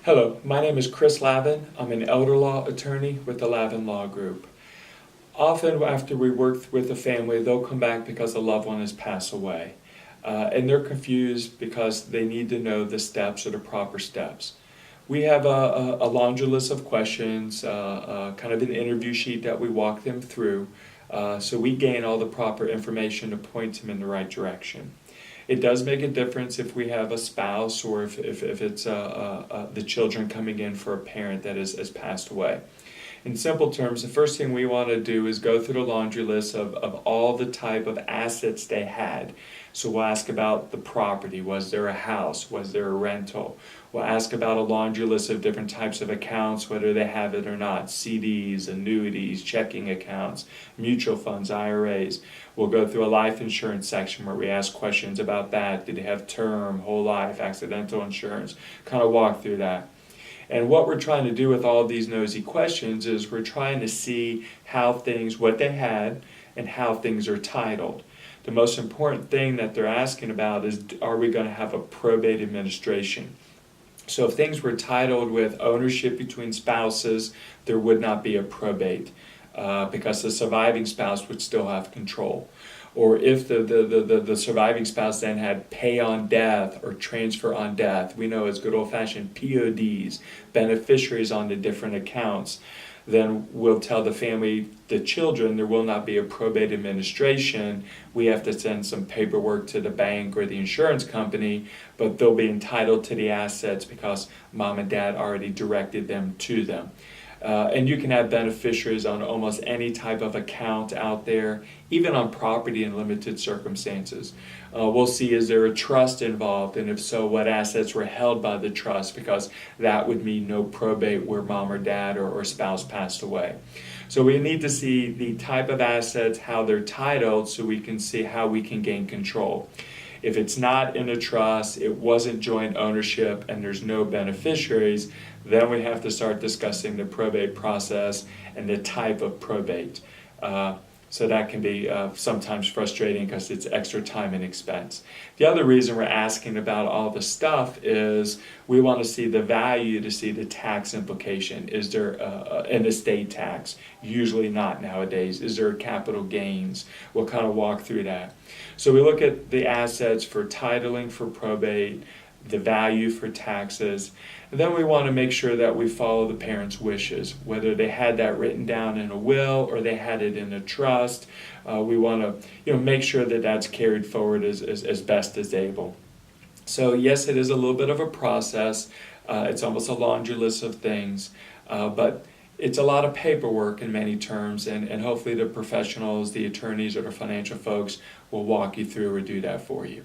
Hello, my name is Chris Lavin. I'm an elder law attorney with the Lavin Law Group. Often after we work with a family, they'll come back because a loved one has passed away. And they're confused because they need to know the steps or the proper steps. We have a laundry list of questions, kind of an interview sheet that we walk them through, so we gain all the proper information to point them in the right direction. It does make a difference if we have a spouse or if it's the children coming in for a parent that has passed away. In simple terms, the first thing we want to do is go through the laundry list of all the type of assets they had. So we'll ask about the property. Was there a house? Was there a rental? We'll ask about a laundry list of different types of accounts, whether they have it or not. CDs, annuities, checking accounts, mutual funds, IRAs. We'll go through a life insurance section where we ask questions about that. Did they have term, whole life, accidental insurance? Kind of walk through that. And what we're trying to do with all of these nosy questions is we're trying to see what they had and how things are titled. The most important thing that they're asking about is, are we going to have a probate administration? So if things were titled with ownership between spouses, there would not be a probate because the surviving spouse would still have control. Or if the surviving spouse then had pay on death or transfer on death, we know as good old-fashioned PODs, beneficiaries on the different accounts, then we'll tell the family, the children, there will not be a probate administration. We have to send some paperwork to the bank or the insurance company, but they'll be entitled to the assets because mom and dad already directed them to them. And you can have beneficiaries on almost any type of account out there, even on property in limited circumstances. We'll see, is there a trust involved, and if so, what assets were held by the trust, because that would mean no probate where mom or dad or spouse passed away. So we need to see the type of assets, how they're titled, so we can see how we can gain control. If it's not in a trust, it wasn't joint ownership, and there's no beneficiaries, then we have to start discussing the probate process and the type of probate. So that can be sometimes frustrating because it's extra time and expense. The other reason we're asking about all the stuff is we want to see the value, to see the tax implication. Is there an estate tax? Usually not nowadays. Is there capital gains? We'll kind of walk through that. So we look at the assets for titling for probate, the value for taxes, and then we want to make sure that we follow the parents' wishes, whether they had that written down in a will or they had it in a trust. We want to make sure that that's carried forward as best as able. So yes, it is a little bit of a process. It's almost a laundry list of things, but it's a lot of paperwork in many terms, and hopefully the professionals, the attorneys or the financial folks will walk you through or do that for you.